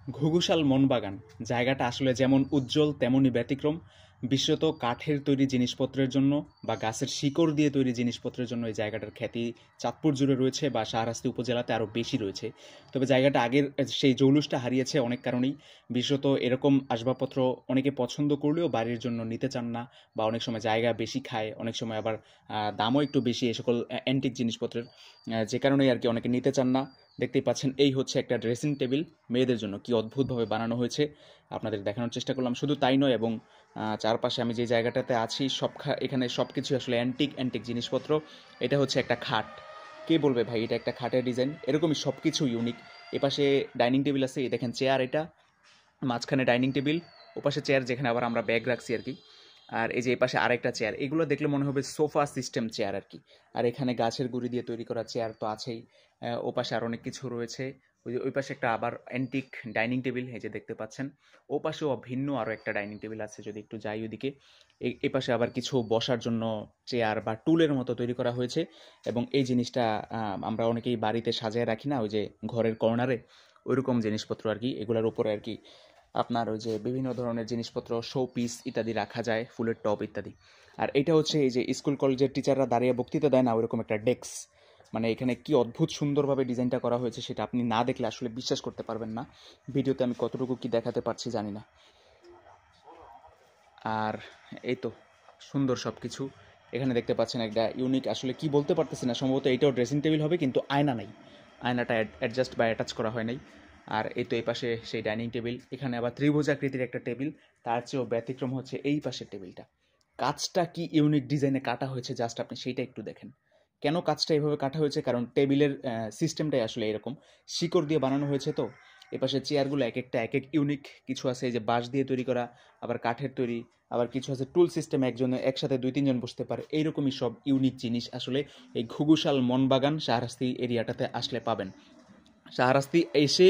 ঘুঘুশাল মনবাগান জায়গাটা আসলে যেমন উজ্জ্বল তেমনই ব্যতিক্রম। বিশেষত কাঠের তৈরি জিনিসপত্রের জন্য বা গাছের শিকড় দিয়ে তৈরি জিনিসপত্রের জন্য এই জায়গাটার খ্যাতি চাঁদপুর জুড়ে রয়েছে বা শাহরাস্তি উপজেলাতে আরও বেশি রয়েছে। তবে জায়গাটা আগের সেই জৌলুসটা হারিয়েছে অনেক কারণেই। বিশেষত এরকম আসবাবপত্র অনেকে পছন্দ করলেও বাড়ির জন্য নিতে চান না, বা অনেক সময় জায়গা বেশি খায়, অনেক সময় আবার দামও একটু বেশি এই সকল অ্যান্টিক জিনিসপত্রের, যে কারণেই আর কি অনেকে নিতে চান না। দেখতেই পাচ্ছেন এই হচ্ছে একটা ড্রেসিং টেবিল মেয়েদের জন্য, কি অদ্ভুতভাবে বানানো হয়েছে আপনাদের দেখানোর চেষ্টা করলাম। শুধু তাই নয়, এবং চারপাশে আমি যে জায়গাটাতে আছি এখানে সব কিছু আসলে অ্যান্টিক অ্যান্টিক জিনিসপত্র। এটা হচ্ছে একটা খাট। কে বলবে ভাই এটা একটা খাটের ডিজাইন? এরকমই সব কিছু ইউনিক। এপাশে ডাইনিং টেবিল আছে, এই দেখেন চেয়ার, এটা মাঝখানে ডাইনিং টেবিল, ওপাশে চেয়ার যেখানে আবার আমরা ব্যাগ রাখছি আর কি। আর এই যে এই পাশে আরেকটা চেয়ার, এগুলো দেখলে মনে হবে সোফা সিস্টেম চেয়ার আর কি। আর এখানে গাছের গুঁড়ি দিয়ে তৈরি করা চেয়ার তো আছেই। ওপাশে আর অনেক কিছু রয়েছে। ওই যে ওই পাশে একটা আবার অ্যান্টিক ডাইনিং টেবিল, এই যে দেখতে পাচ্ছেন। ও পাশেও ভিন্ন আরও একটা ডাইনিং টেবিল আছে, যদি একটু যাই ওইদিকে। এই পাশে আবার কিছু বসার জন্য চেয়ার বা টুলের মতো তৈরি করা হয়েছে। এবং এই জিনিসটা আমরা অনেকেই বাড়িতে সাজায় রাখি না, ওই যে ঘরের কর্নারে, ওইরকম জিনিসপত্র আর কি। এগুলোর উপরে আর কি আপনার ওই যে বিভিন্ন ধরনের জিনিসপত্র, শো পিস ইত্যাদি রাখা যায়, ফুলের টব ইত্যাদি। আর এটা হচ্ছে এই যে স্কুল কলেজের টিচাররা দাঁড়িয়ে বক্তৃতা দেয় না, ওইরকম একটা ডেস্ক। মানে এখানে কি অদ্ভুত সুন্দরভাবে ডিজাইনটা করা হয়েছে, সেটা আপনি না দেখলে আসলে বিশ্বাস করতে পারবেন না। ভিডিওতে আমি কতটুকু কি দেখাতে পারছি জানি না। আর এই তো সুন্দর সব কিছু। এখানে দেখতে পাচ্ছেন একটা ইউনিক, আসলে কি বলতে পারতেছি না, সম্ভবত এইটাও ড্রেসিং টেবিল হবে, কিন্তু আয়না নাই। আয়নাটা অ্যাডজাস্ট বা অ্যাটাচ করা হয় নাই। আর এই তো এই পাশে সেই ডাইনিং টেবিল, এখানে আবার ত্রিভুজাকৃতির একটা টেবিল। তার চেয়েও ব্যতিক্রম হচ্ছে এই পাশের টেবিলটা। কাজটা কি ইউনিক ডিজাইনে কাটা হয়েছে, জাস্ট আপনি সেইটা একটু দেখেন। কেন কাজটা এইভাবে কাটা হয়েছে? কারণ টেবিলের সিস্টেমটাই আসলে এরকম, শিকড় দিয়ে বানানো হয়েছে। তো এপাশে চেয়ারগুলো এক একটা এক এক ইউনিক। কিছু আছে এই যে বাঁশ দিয়ে তৈরি করা, আবার কাঠের তৈরি, আবার কিছু আছে টুল সিস্টেম, একজনে একসাথে 2-3 জন বসতে পারে। এইরকমই সব ইউনিক জিনিস আসলে এই ঘুঘুশাল মনবাগান শাহরাস্তি এরিয়াটাতে আসলে পাবেন। শাহরাস্তি এসে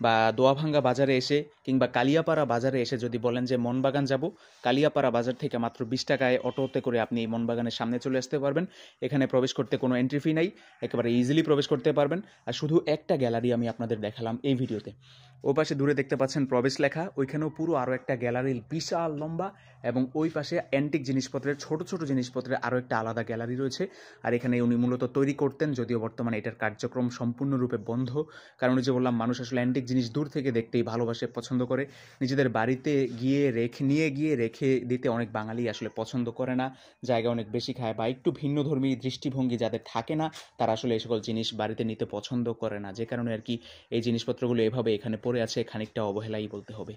বা দোয়াভাঙ্গা বাজারে এসে কিংবা কালিয়াপাড়া বাজারে এসে যদি বলেন যে মনবাগান যাব, কালিয়াপাড়া বাজার থেকে মাত্র 20 টাকায় অটোতে করে আপনি এই মনবাগানের সামনে চলে আসতে পারবেন। এখানে প্রবেশ করতে কোনো এন্ট্রি ফি নাই, একেবারে ইজিলি প্রবেশ করতে পারবেন। আর শুধু একটা গ্যালারি আমি আপনাদের দেখালাম এই ভিডিওতে। ও পাশে দূরে দেখতে পাচ্ছেন প্রবেশ লেখা, ওইখানেও পুরো আরও একটা গ্যালারি, বিশাল লম্বা। এবং ওই পাশে অ্যান্টিক জিনিসপত্রের, ছোট ছোট জিনিসপত্রের আরও একটা আলাদা গ্যালারি রয়েছে। আর এখানে উনি মূলত তৈরি করতেন, যদিও বর্তমানে এটার কার্যক্রম সম্পূর্ণরূপে বন্ধ। কারণ ওই যে বললাম, মানুষ আসলে অ্যান্টিক জিনিস দূর থেকে দেখতেই ভালোবাসে, পছন্দ করে। নিজেদের বাড়িতে নিয়ে গিয়ে রেখে দিতে অনেক বাঙালি আসলে পছন্দ করে না, জায়গা অনেক বেশি খায়, বা একটু ভিন্নধর্মী দৃষ্টিভঙ্গি যাদের থাকে না, তারা আসলে এই সকল জিনিস বাড়িতে নিতে পছন্দ করে না। যে কারণে আর কি এই জিনিসপত্রগুলো এভাবে এখানে পড়ে আছে, খানিকটা অবহেলাই বলতে হবে।